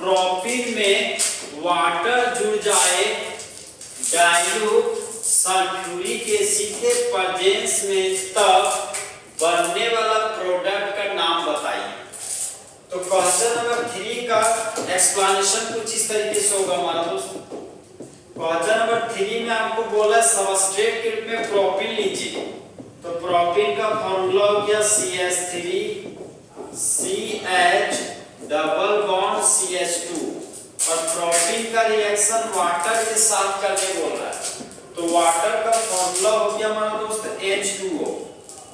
Propene में water जुड़ जाए डाइल्यूट सल्फ्यूरिक एसिड के प्रेजेंस में, तब बनने वाला प्रोडक्ट का नाम बताइए। तो क्वेश्चन नंबर 3 का एक्सप्लेनेशन कुछ इस तरीके से होगा हमारा दोस्त। क्वेश्चन नंबर 3 में आपको बोला सबस्ट्रेट के रूप में प्रोपीन लीजिए। तो प्रोपीन का फॉर्मूला हो गया CH3 CH double bond CH2, और प्रोपीन का रिएक्शन वाटर के साथ करने बोल रहा है। तो वाटर का फॉर्मूला हो गया हमारा दोस्त H2O,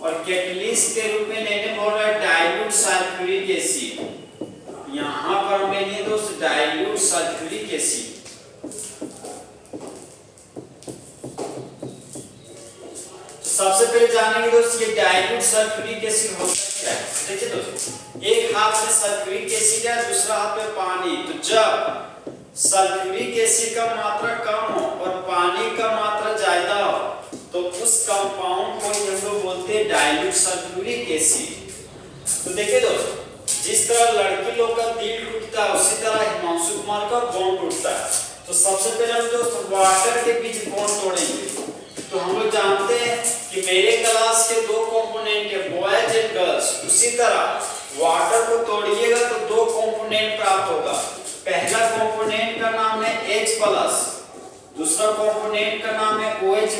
और कैटलिस्ट के रूप में लेने बोल रहा है डाइल्यूट सल्फ्यूरिक एसिड। यहाँ पर हम लेंगे दोस्त डाइल्यूट सल्फ्यूरिक एसिड। सबसे पहले जानेंगे दोस्त ये डाइल्यूट सल्फ्यूरिक एसिड होता क्या है। देखिए दोस्त, एक हाथ में सल्फ्यूरिक एसिड है, दूसरा हाथ में पानी। तो जब सल्फ्यूरिक एसिड का मात्रा कम हो और पानी का मात्रा ज्यादा हो, तो उस कंपाउंड को हम लोग बोलते हैं डाइल्यूट सल्फ्यूरिक एसिड। तो देखिए दोस्त, जिस तरह लड़की लोग का दिल टूटता है, उसी तरह हिमांशु कुमार का बॉन्ड टूटता है। तो सबसे पहले हम दोस्त वाटर के बीच बॉन्ड तोड़ेंगे। तो हम लोग जानते हैं कि मेरे क्लास के 2 कंपोनेंट है, बॉयज एंड गर्ल्स। उसी तरह वाटर को तोड़िएगा तो 2 कंपोनेंट प्राप्त होगा। पहला कंपोनेंट का नाम है H+, दूसरा कंपोनेंट का नाम है OH-,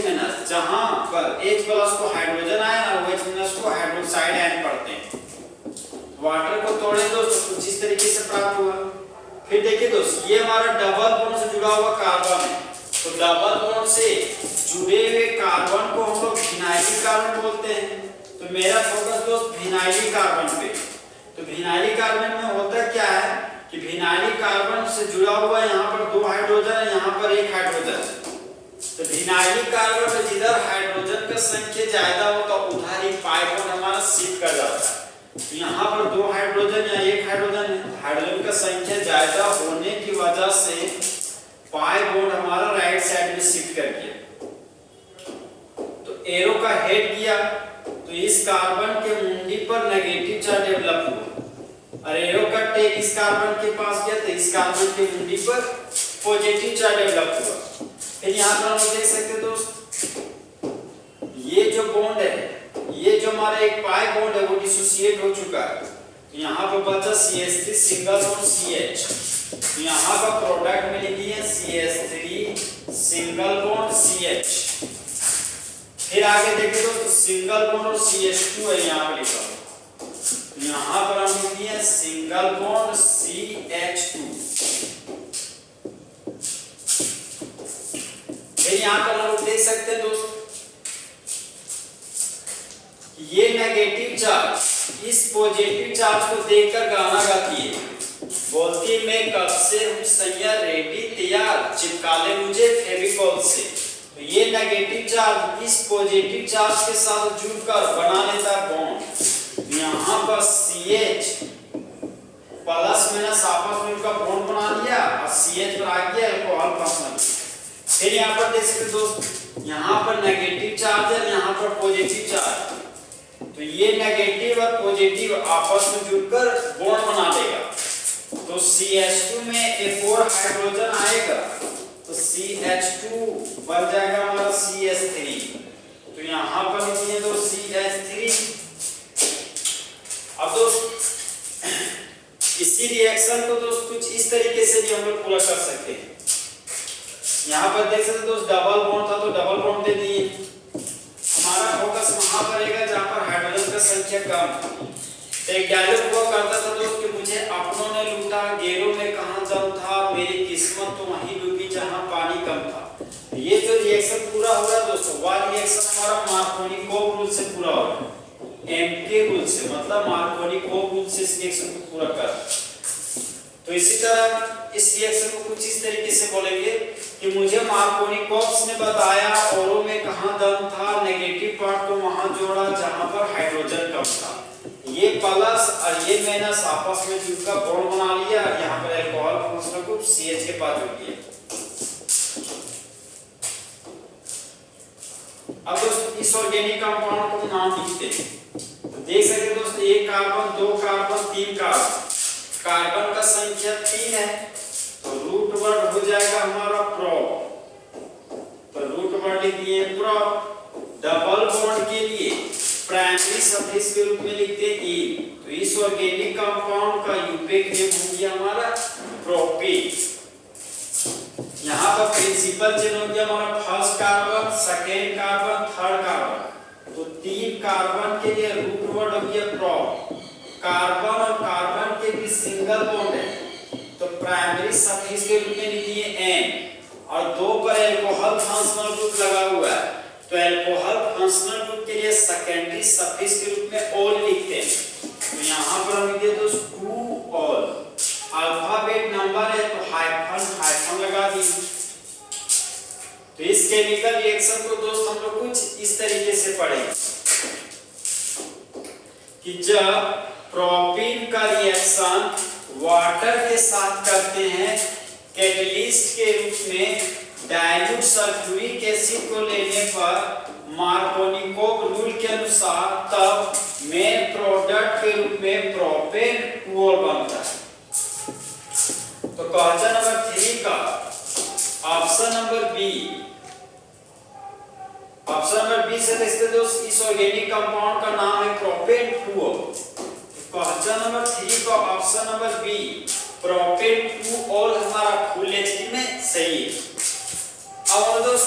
जहां पर H+ को हाइड्रोजन आयन और OH- को हाइड्रोक्साइड आयन पढ़ते हैं। वाटर को तोड़े दोस्त तो कुछ इस तरीके से प्राप्त हुआ। फिर देखिए दोस्त, ये हमारा डबल बॉन्ड से जुड़ा हुआ कार्बन है। तो डबल बॉन्ड से जुड़े हुए कार्बन को हम लोग विनाइलिक कार्बन बोलते हैं। तो मेरा फोकस दोस्त विनाइलिक कार्बन पे। तो विनाइलिक कार्बन में होता क्या है कि विनाइलिक कार्बन से जुड़ा हुआ यहाँ पर 2 हाइड्रोजन है, यहाँ पर 1 हाइड्रोजन। तो विनाइलिक कार्बन में जिधर हाइड्रोजन का संख्या ज्यादा हो तो उधर ही पाई बॉन्ड हमारा शिफ्ट कर जाता है। तो यहाँ पर 2 हाइड्रोजन या 1 हाइड्रोजन है, हाइड्रोजन का संख्या ज्यादा होने की वजह से पाई बॉन्ड हमारा राइट साइड में शिफ्ट कर गया। तो एरो का हेड किया तो इस कार्बन के मुंडी पर नेगेटिव चार्ज डेवलप हुआ, और एरो का टेल इस कार्बन के पास गया तो इस कार्बन के मुंडी पर पॉजिटिव चार्ज डेवलप हुआ। फिर यहाँ पर हम देख सकते हैं दोस्त, ये जो बॉन्ड है, ये जो हमारा एक पाई बॉन्ड है वो डिसोसिएट हो चुका है। तो यहाँ पर बचा CH3 सिंगल बॉन्ड CH। तो यहाँ का प्रोडक्ट में लिखिए CH3 सिंगल बॉन्ड CH। फिर आगे देखिए दोस्तों, सिंगल बॉन्ड और CH2 है यहाँ पे लिखा हुआ। यहाँ पर हम लिखिए सिंगल बॉन्ड CH2। फिर यहाँ पर हम लोग देख सकते हैं दोस्त, ये नेगेटिव चार्ज इस पॉजिटिव चार्ज को देखकर गाना गाती है, बोलती मैं कब से हूँ सैया रेडी तैयार, चिपका ले मुझे फेविकॉल से। तो ये नेगेटिव चार्ज इस पॉजिटिव चार्ज के साथ जुड़कर बना लेता है बॉन्ड। यहाँ पर CH प्लस माइनस आपस में उनका बॉन्ड बना लिया और CH पर आ गया अल्कोहल का बन। फिर यहाँ पर देख सकते दोस्त, यहाँ पर नेगेटिव चार्ज है, यहाँ पर पॉजिटिव चार्ज। तो ये नेगेटिव और पॉजिटिव आपस में जुड़कर बॉन्ड बना देगा। तो CH2 में एक और हाइड्रोजन आएगा तो CH2 बन जाएगा हमारा CH3। तो यहाँ पर लिखिए तो CH3। अब दोस्त इसी रिएक्शन को दोस्त कुछ इस तरीके से भी हम लोग पूरा कर सकते हैं। यहाँ पर देख सकते दोस्त, डबल बॉन्ड था तो डबल बॉन्ड दे दिए। हमारा फोकस वहां पर रहेगा जहां पर हाइड्रोजन का संख्या कम था। तो एक डायलॉग हुआ करता था दोस्त कि मुझे अपनों ने लूटा, गैरों में कहां दम था, मेरी किस्मत तो वहीं डूबी जहां पानी कम था। ये जो रिएक्शन पूरा हो रहा है दोस्तों, वह रिएक्शन हमारा मार्कोनिकोव रूल से पूरा हो रहा है। एमके रूल से, मतलब मार्कोनिकोव रूल से इस रिएक्शन को पूरा कर। तो इसी तरह इस रिएक्शन को कुछ इस तरीके से बोलेंगे कि मुझे मार्कोनिकोव ने बताया औरों में कहां दम था, नेगेटिव पार्ट को वहां जोड़ा जहां पर हाइड्रोजन कम था। ये प्लस और ये माइनस आपस में जुड़कर बॉन्ड बना लिया, यहाँ पर अल्कोहल फंक्शनल ग्रुप CH के पास जुड़ गया। अब दोस्तों इस ऑर्गेनिक कंपाउंड को नाम लिखते हैं। तो देख सकते हैं दोस्तों, एक कार्बन, 2 कार्बन, 3 कार्बन। कार्बन का संख्या 3 है तो रूट वर्ड हो जाएगा हमारा प्रोप। तो रूट वर्ड लिख दिए प्रोप। डबल बॉन्ड के लिए प्राइमरी सफिक्स के रूप में लिखते हैं इन। तो इस ऑर्गेनिक कंपाउंड का यूपेक नेम हो गया हमारा प्रोपेन। यहाँ पर प्रिंसिपल चेन हो गया हमारा first carbon, second carbon, third carbon. तो 3 कार्बन के लिए रूट वर्ड हो गया प्रोप। कार्बन और कार्बन के बीच सिंगल बॉन्ड है तो प्राइमरी सफिक्स के रूप में लिखिए एन। और 2 पर अल्कोहल फंक्शनल ग्रुप लगा हुआ है तो अल्कोहल फंक्शनल ग्रुप के लिए सेकेंडरी सफिक्स के रूप में ऑल लिखते हैं। तो यहाँ पर हम लिखते हैं दोस्त 2 ऑल। अल्फाबेट नंबर है तो हाइफन लगा दी। तो इस केमिकल रिएक्शन को दोस्त हम लोग कुछ इस तरीके से पढ़ेंगे कि जब प्रोपीन का रिएक्शन वाटर के साथ करते हैं कैटलिस्ट के रूप में डाइल्यूट सल्फ्यूरिक एसिड को लेने पर मार्कोनिकोव रूल के अनुसार तब मेन प्रोडक्ट के रूप में प्रोपेन 2 बनता है। तो क्वेश्चन नंबर 3 का option number B. Option number B से देखते दोस्त इस ऑर्गेनिक कंपाउंड का नाम है प्रोपेन 2। क्वेश्चन नंबर 3 का ऑप्शन नंबर बी प्रोपेन 2 ऑल हमारा फुल एचटी में सही है। अब दोस्त